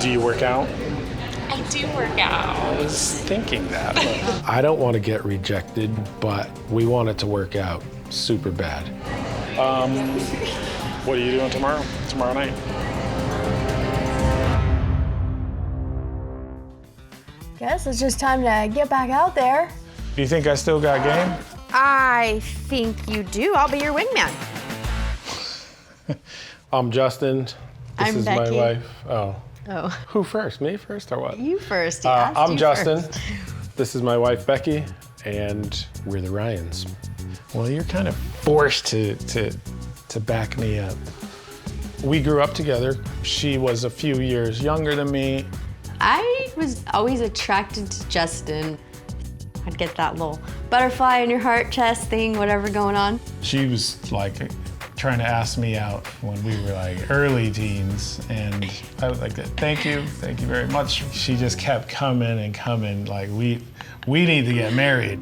Do you work out? I do work out. I was thinking that. I don't want to get rejected, but we want it to work out super bad. What are you doing tomorrow night? Guess it's just time to get back out there. Do you think I still got game? I think you do. I'll be your wingman. I'm Justin. I'm This is Becky. my wife. Oh. Oh. Who first? Me first or what? You first. I'm Justin. This is my wife Becky, and we're the Ryans. Well, you're kind of forced to back me up. We grew up together. She was a few years younger than me. I was always attracted to Justin. I'd get that little butterfly in your heart chest thing, whatever going on. She was like trying to ask me out when we were like early teens, and I was like, thank you very much. She just kept coming and coming, like we need to get married.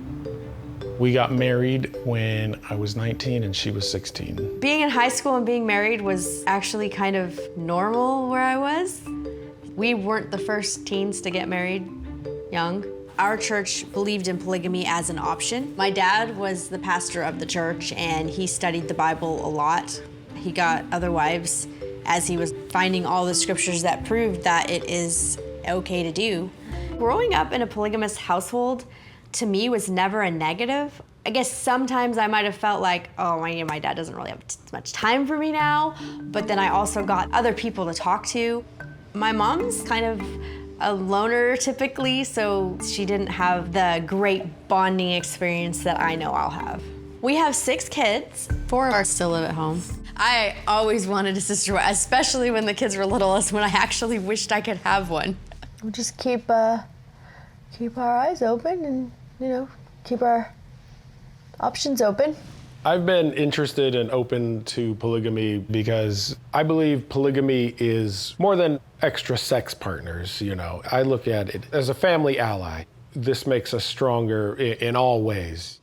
We got married when I was 19 and she was 16. Being in high school and being married was actually kind of normal where I was. We weren't the first teens to get married young. Our church believed in polygamy as an option. My dad was the pastor of the church and he studied the Bible a lot. He got other wives as he was finding all the scriptures that proved that it is okay to do. Growing up in a polygamous household, to me, was never a negative. I guess sometimes I might have felt like, oh, my dad doesn't really have much time for me now, but then I also got other people to talk to. My mom's kind of a loner typically, so she didn't have the great bonding experience that I know I'll have. We have 6 kids. 4 are still live at home. I always wanted a sister, especially when the kids were little, is when I actually wished I could have one. We'll just keep our eyes open and, keep our options open. I've been interested and open to polygamy because I believe polygamy is more than extra sex partners, I look at it as a family ally. This makes us stronger in all ways.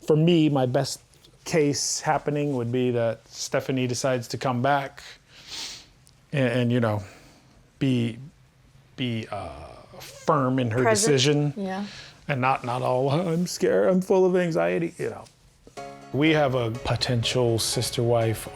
For me, my best case happening would be that Stephanie decides to come back and be firm in her decision. Yeah. And not all, I'm scared, I'm full of anxiety, We have a potential sister wife.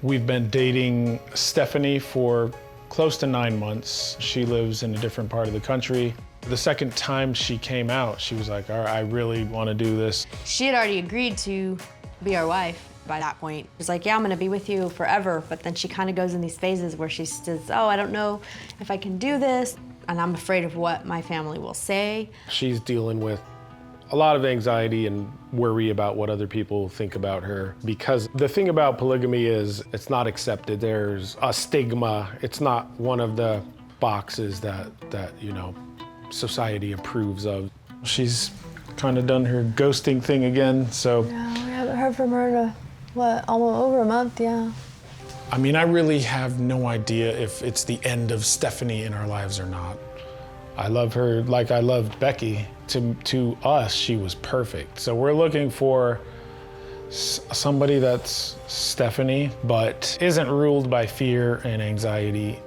We've been dating Stephanie for close to 9 months. She lives in a different part of the country. The second time she came out, she was like, all right, I really want to do this. She had already agreed to be our wife by that point. She was like, yeah, I'm gonna be with you forever. But then she kind of goes in these phases where she says, oh, I don't know if I can do this. And I'm afraid of what my family will say. She's dealing with a lot of anxiety and worry about what other people think about her. Because the thing about polygamy is it's not accepted. There's a stigma. It's not one of the boxes that society approves of. She's kind of done her ghosting thing again, so. Yeah, we haven't heard from her in almost over a month, yeah. I mean, I really have no idea if it's the end of Stephanie in our lives or not. I love her like I loved Becky. To us, she was perfect. So we're looking for somebody that's Stephanie, but isn't ruled by fear and anxiety.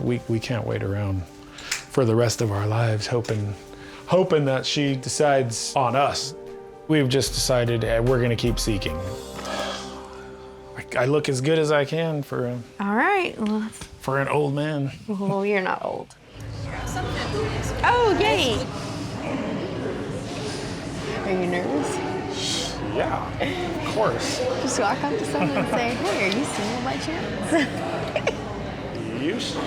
We can't wait around for the rest of our lives hoping that she decides on us. We've just decided we're gonna keep seeking. I look as good as I can for All right. for an old man. Oh, you're not old. Oh, yay. Are you nervous? Yeah, of course. Just walk up to someone and say, hey, are you single by chance?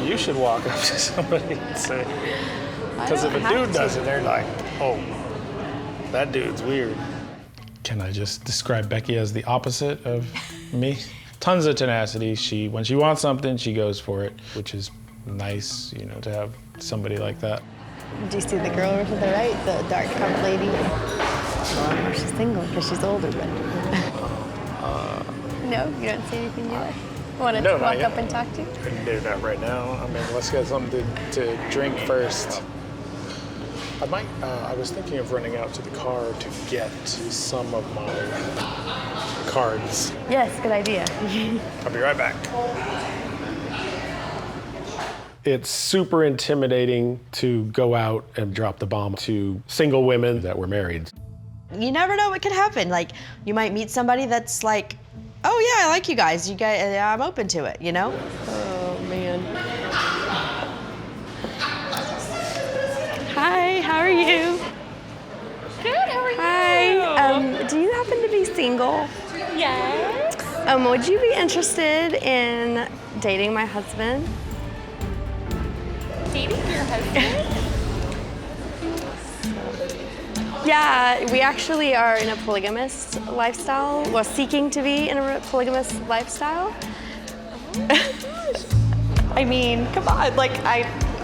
You should walk up to somebody and say, because if a dude does it, they're like, oh, that dude's weird. Can I just describe Becky as the opposite of me? Tons of tenacity. When she wants something, she goes for it, which is nice, to have somebody like that. Do you see the girl over to the right, the dark-haired lady? Well, she's single because she's older, but... No, you don't see anything yet? Want to walk up and talk to? I can do that right now. I mean, let's get something to drink first. I was thinking of running out to the car to get some of my cards. Yes, good idea. I'll be right back. It's super intimidating to go out and drop the bomb to single women that were married. You never know what could happen. Like, you might meet somebody that's like, oh yeah, I like you guys. I'm open to it, you know? Oh man. Hi, how are you? Good, how are you? Hi. Do you happen to be single? Yes. Would you be interested in dating my husband? Dating your husband? Yeah, we actually are in a polygamous lifestyle. Well, seeking to be in a polygamous lifestyle. I mean, come on, like I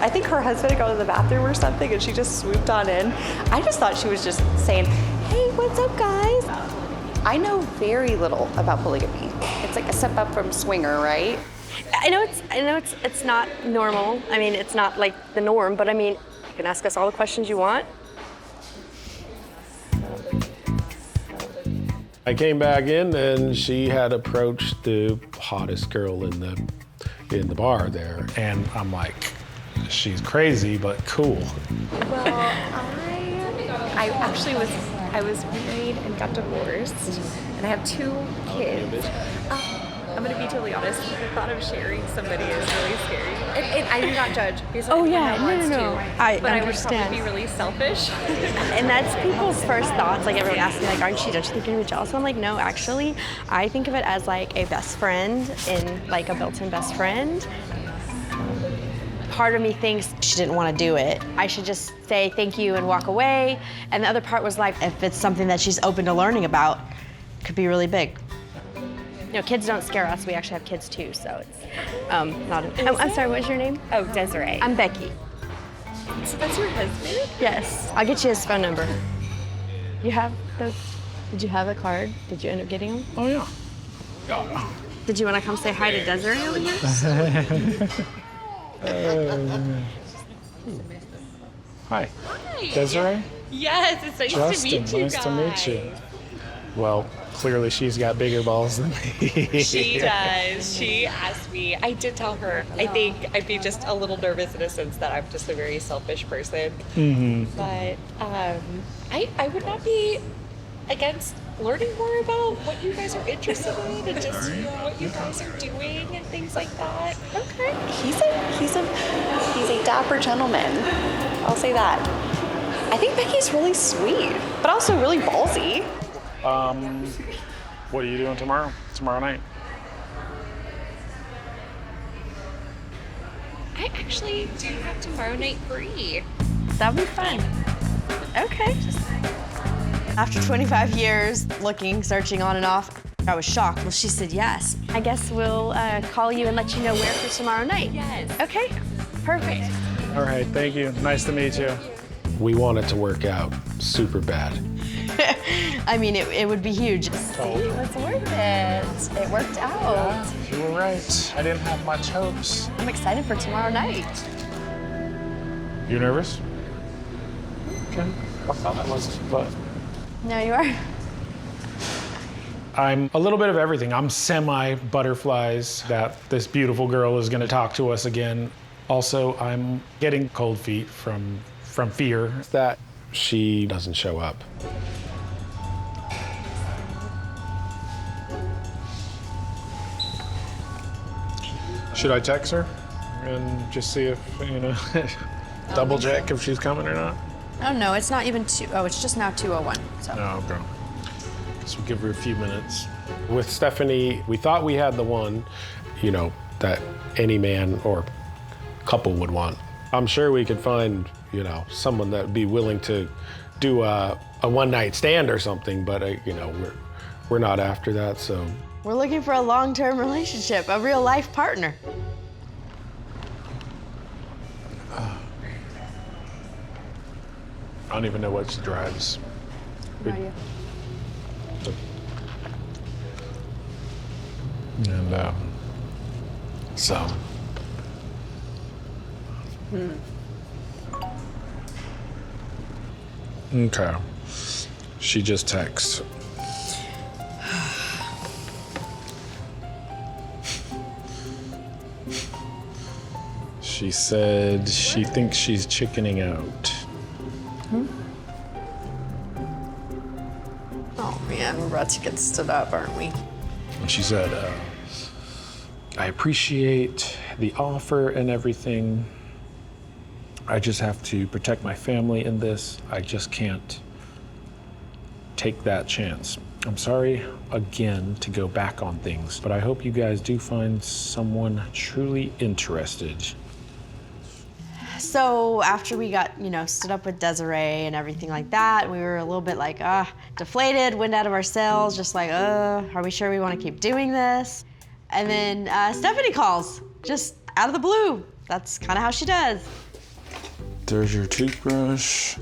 think her husband had gone to the bathroom or something and she just swooped on in. I just thought she was just saying, hey, what's up guys? I know very little about polygamy. It's like a step up from swinger, right? I know it's not normal. I mean, it's not like the norm, but I mean, you can ask us all the questions you want. I came back in and she had approached the hottest girl in the bar there. And I'm like, she's crazy, but cool. Well, I actually was married and got divorced, and I have 2 kids. I'm gonna be totally honest. The thought of sharing somebody is really scary. And I do not judge. Because Oh, everyone yeah, wants no. to, I but understand. I would probably be really selfish. And that's people's first thoughts. Like, everyone asks me, like, don't you think you're gonna be jealous? And I'm like, no, actually, I think of it as like a best friend, in like a built-in best friend. Part of me thinks she didn't want to do it. I should just say thank you and walk away. And the other part was like, if it's something that she's open to learning about, it could be really big. You know, kids don't scare us. We actually have kids too, so it's not. I'm sorry, what's your name? Oh, Desiree. I'm Becky. So that's your husband? Yes, I'll get you his phone number. You have those? Did you have a card? Did you end up getting him? Oh, yeah. Did you want to come say hi to Desiree over here? Hi. Desiree? Yes, it's nice Justin, to meet you nice guys. to meet you. Well, clearly she's got bigger balls than me. She does. She asked me. I did tell her. I think I'd be just a little nervous in a sense that I'm just a very selfish person. Mm-hmm. But I would not be against learning more about what you guys are interested in and just what you guys are doing and things like that. Okay. He's a dapper gentleman. I'll say that. I think Becky's really sweet, but also really ballsy. What are you doing tomorrow? Tomorrow night? I actually do have tomorrow night free. That'd be fun. Okay. After 25 years looking, searching on and off, I was shocked. Well, she said yes. I guess we'll call you and let you know where for tomorrow night. Yes. Okay, perfect. All right, thank you. Nice to meet you. We want it to work out super bad. I mean, it would be huge. It was worth it. It worked out. You were right. I didn't have much hopes. I'm excited for tomorrow night. You nervous? Okay. I thought I was, but No, you are? I'm a little bit of everything. I'm semi-butterflies that this beautiful girl is gonna talk to us again. Also, I'm getting cold feet from fear. That she doesn't show up. Should I text her and just see if, double check if she's coming or not? Oh, no, it's not even it's just now 2:01, so. No, okay. Guess we'll give her a few minutes. With Stephanie, we thought we had the one, that any man or couple would want. I'm sure we could find, someone that would be willing to do a one-night stand or something, but, we're not after that, so. We're looking for a long-term relationship, a real-life partner. I don't even know what she drives. How are you? And so. Okay. She just texts. She said she thinks she's chickening out. Oh man, we're about to get stood up, aren't we? And she said, I appreciate the offer and everything. I just have to protect my family in this. I just can't take that chance. I'm sorry again to go back on things, but I hope you guys do find someone truly interested. So after we got, stood up with Desiree and everything like that, we were a little bit like, deflated, wind out of our sails, just like, are we sure we want to keep doing this? And then Stephanie calls, just out of the blue. That's kind of how she does. There's your toothbrush.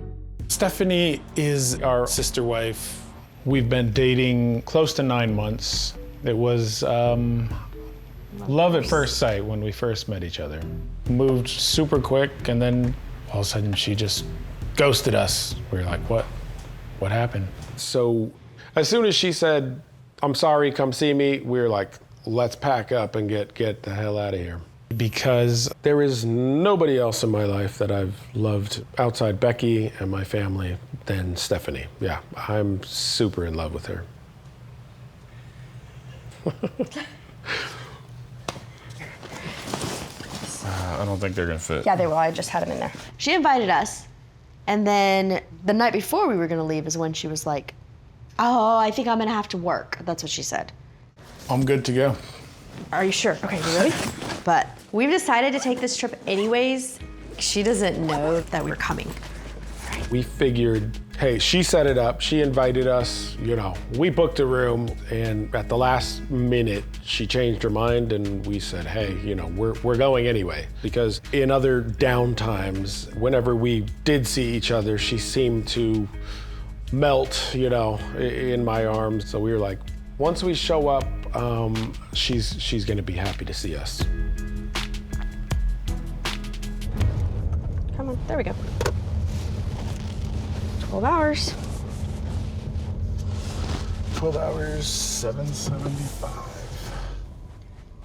Stephanie is our sister wife. We've been dating close to 9 months. It was love at first sight when we first met each other. Moved super quick, and then all of a sudden she just ghosted us. We were like, what happened? So as soon as she said, I'm sorry, come see me, we were like, let's pack up and get the hell out of here. Because There is nobody else in my life that I've loved outside Becky and my family than Stephanie. Yeah, I'm super in love with her. I don't think they're gonna fit. Yeah, they will. I just had them in there. She invited us, and then the night before we were gonna leave is when she was like, oh, I think I'm gonna have to work. That's what she said. I'm good to go. Are you sure? Okay, you ready? But we've decided to take this trip anyways. She doesn't know that we're coming. We figured, hey, she set it up, she invited us, we booked a room, and at the last minute, she changed her mind, and we said, hey, we're going anyway. Because in other down times, whenever we did see each other, she seemed to melt, in my arms. So we were like, once we show up, she's gonna be happy to see us. Come on, there we go. 12 hours. 12 hours, $7.75.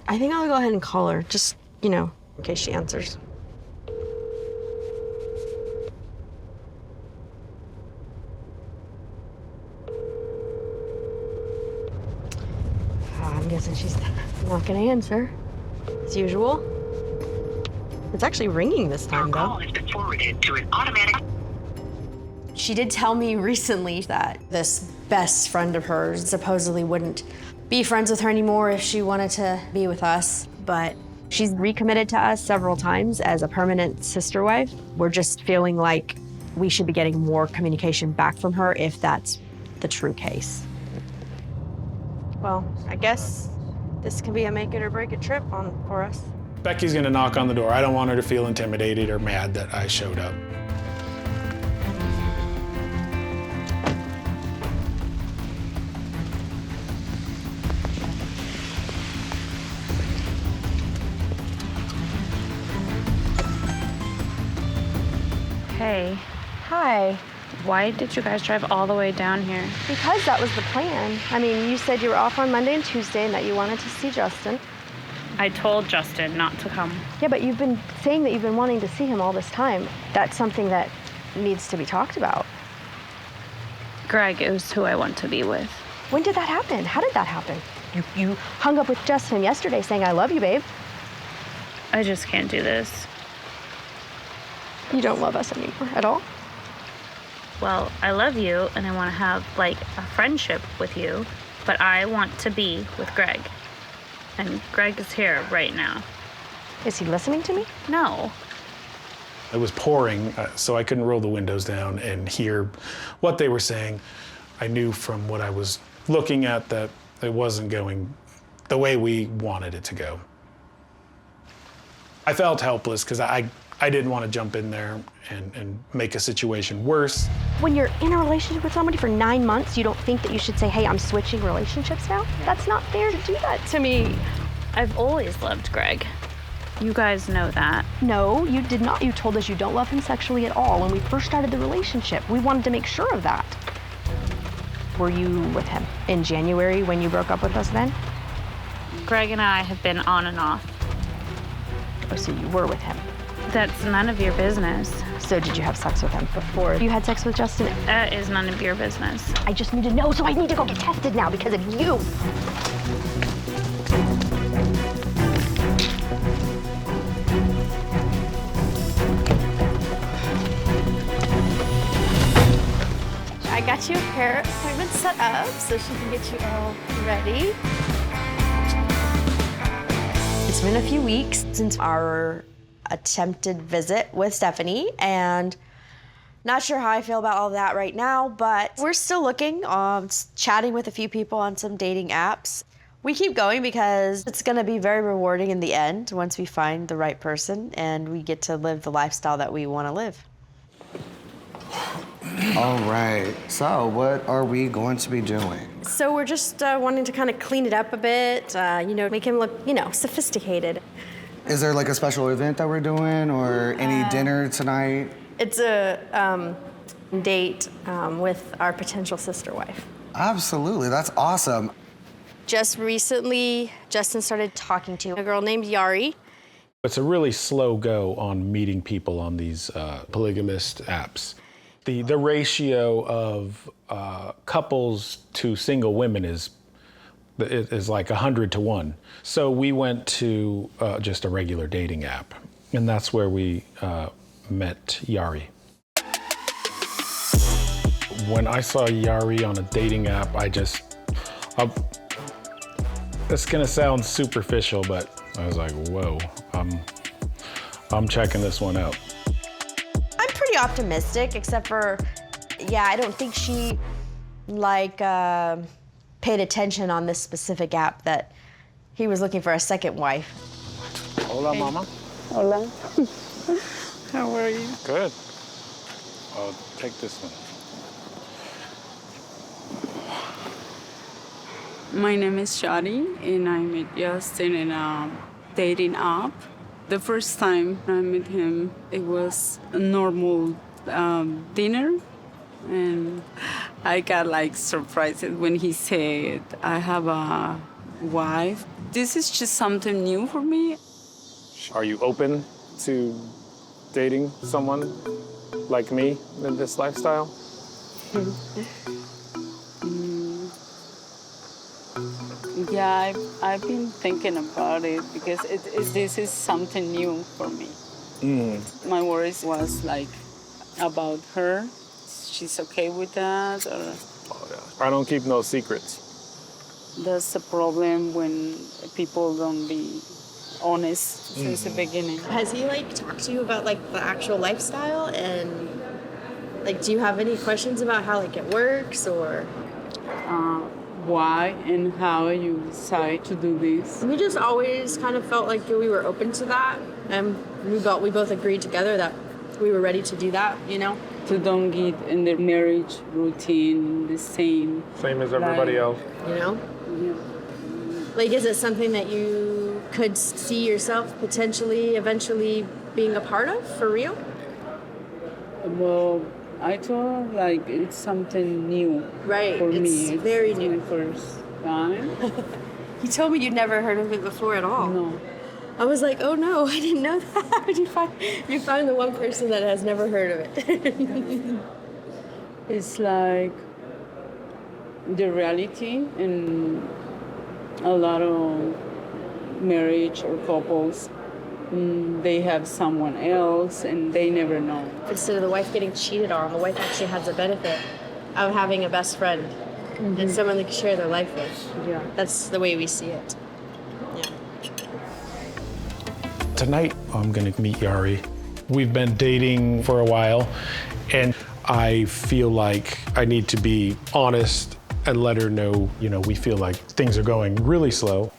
I think I'll go ahead and call her, just, in case she answers. I'm guessing she's not gonna answer, as usual. It's actually ringing this time, though. Your call has been forwarded to an automatic. She did tell me recently that this best friend of hers supposedly wouldn't be friends with her anymore if she wanted to be with us, but she's recommitted to us several times as a permanent sister wife. We're just feeling like we should be getting more communication back from her if that's the true case. Well, I guess this can be a make it or break it trip for us. Becky's gonna knock on the door. I don't want her to feel intimidated or mad that I showed up. Hey, Hi. why did you guys drive all the way down here? Because that was the plan. I mean, you said you were off on Monday and Tuesday and that you wanted to see Justin. I told Justin not to come. Yeah, but you've been saying that you've been wanting to see him all this time. That's something that needs to be talked about. Greg is who I want to be with. When did that happen? How did that happen? You hung up with Justin yesterday saying, I love you, babe. I just can't do this. You don't love us anymore at all? Well, I love you and I want to have like a friendship with you, but I want to be with Greg. And Greg is here right now. Is he listening to me? No. It was pouring, so I couldn't roll the windows down and hear what they were saying. I knew from what I was looking at that it wasn't going the way we wanted it to go. I felt helpless because I didn't want to jump in there and make a situation worse. When you're in a relationship with somebody for 9 months, you don't think that you should say, hey, I'm switching relationships now? That's not fair to do that to me. I've always loved Greg. You guys know that. No, you did not. You told us you don't love him sexually at all when we first started the relationship. We wanted to make sure of that. Were you with him in January when you broke up with us then? Greg and I have been on and off. Oh, so you were with him. That's none of your business. So did you have sex with him before you had sex with Justin? That is none of your business. I just need to know, so I need to go get tested now because of you. I got you a hair appointment set up so she can get you all ready. It's been a few weeks since our attempted visit with Stephanie, and not sure how I feel about all that right now, but we're still looking, chatting with a few people on some dating apps. We keep going because it's gonna be very rewarding in the end once we find the right person and we get to live the lifestyle that we wanna live. All right, so what are we going to be doing? So we're just wanting to kind of clean it up a bit, make him look, sophisticated. Is there like a special event that we're doing or any dinner tonight? It's a date with our potential sister wife. Absolutely, that's awesome. Just recently, Justin started talking to a girl named Yari. It's a really slow go on meeting people on these polygamist apps. The ratio of couples to single women is like 100 to 1. So we went to just a regular dating app, and that's where we met Yari. When I saw Yari on a dating app, it's gonna sound superficial, but I was like, whoa, I'm checking this one out. I'm pretty optimistic, except for, I don't think she paid attention on this specific app that he was looking for a second wife. Hola, mama. Hola. How are you? Good. I'll take this one. My name is Yari, and I met Justin in a dating app. The first time I met him, it was a normal dinner, and I got surprised when he said, I have a wife. This is just something new for me. Are you open to dating someone like me in this lifestyle? Yeah, I've been thinking about it because this is something new for me. My worries was about her. She's okay with that, or? Oh, yeah. I don't keep no secrets. That's the problem when people don't be honest since the beginning. Has he talked to you about the actual lifestyle, and do you have any questions about how it works, or? Why and how you decide to do this? We just always kind of felt like we were open to that, and we both agreed together that we were ready to do that, To don't get in the marriage routine the same. Same as everybody else. Yeah. Is it something that you could see yourself potentially, eventually being a part of, for real? Well, I told her it's something new for me. It's very new. First time. You told me you'd never heard of it before at all. No. I was like, oh no, I didn't know that. You find the one person that has never heard of it. It's the reality, and a lot of marriage or couples, they have someone else and they never know. Instead of the wife getting cheated on, the wife actually has the benefit of having a best friend and someone they can share their life with. Yeah. That's the way we see it. Yeah. Tonight, I'm gonna meet Yari. We've been dating for a while, and I feel like I need to be honest and let her know, we feel like things are going really slow.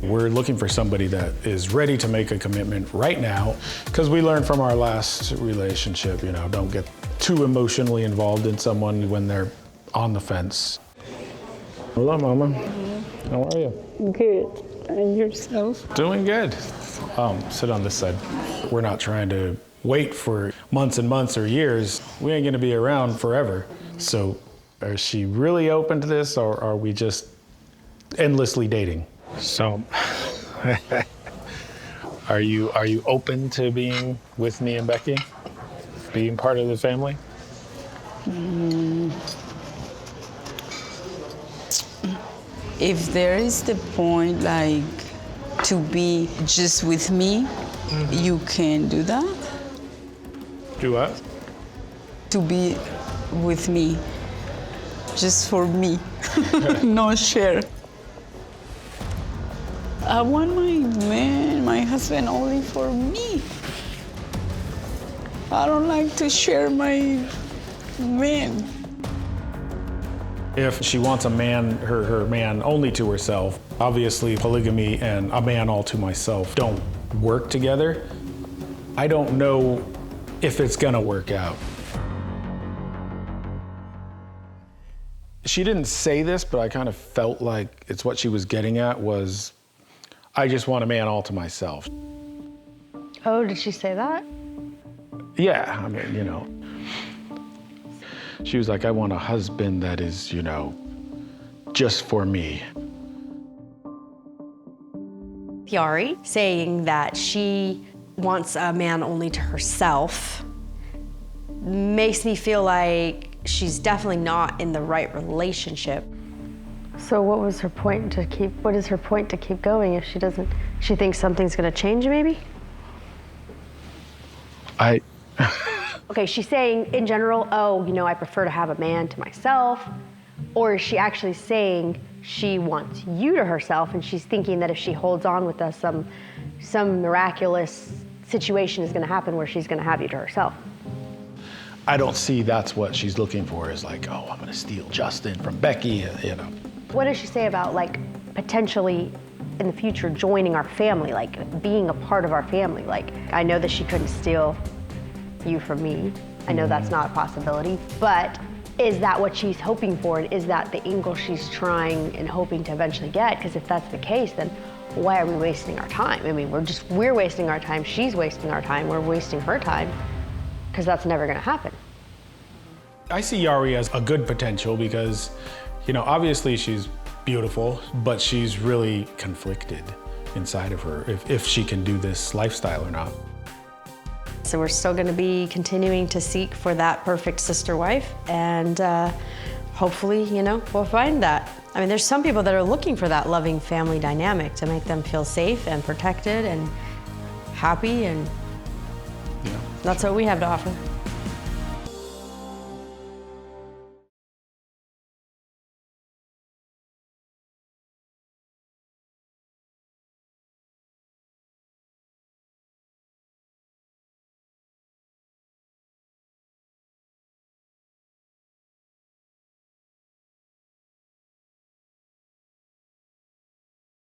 We're looking for somebody that is ready to make a commitment right now, because we learned from our last relationship, don't get too emotionally involved in someone when they're on the fence. Hello, Mama. Mm-hmm. How are you? Good. And yourself? Doing good. Sit on this side. We're not trying to wait for months and months or years. We ain't gonna be around forever. So is she really open to this, or are we just endlessly dating? So Are you open to being with me and Becky? Being part of the family? If there is the point like to be just with me, you can do that. Do what? To be with me, just for me, no share. I want my husband only for me. I don't like to share my man. If she wants a man, her man only to herself, obviously polygamy and a man all to myself don't work together. I don't know if it's gonna work out. She didn't say this, but I kind of felt like it's what she was getting at was, I just want a man all to myself. Oh, did she say that? Yeah, I mean, you know. She was like, I want a husband that is, you know, just for me. Yari saying that she wants a man only to herself makes me feel like she's definitely not in the right relationship. So what is her point to keep going if she thinks something's gonna change maybe? Okay, she's saying in general, oh, you know, I prefer to have a man to myself, or is she actually saying she wants you to herself and she's thinking that if she holds on with us, some miraculous situation is gonna happen where she's gonna have you to herself? I don't see that's what she's looking for, is like, oh, I'm gonna steal Justin from Becky, you know. What does she say about like potentially in the future joining our family, like being a part of our family? Like, I know that she couldn't steal you from me. I know that's not a possibility, but is that what she's hoping for? And is that the angle she's trying and hoping to eventually get? Because if that's the case, then why are we wasting our time? I mean, we're wasting our time, she's wasting our time, we're wasting her time, because that's never gonna happen. I see Yari as a good potential because, you know, obviously she's beautiful, but she's really conflicted inside of her if she can do this lifestyle or not. So we're still gonna be continuing to seek for that perfect sister wife, and hopefully, you know, we'll find that. I mean, there's some people that are looking for that loving family dynamic to make them feel safe and protected and happy, and that's what we have to offer.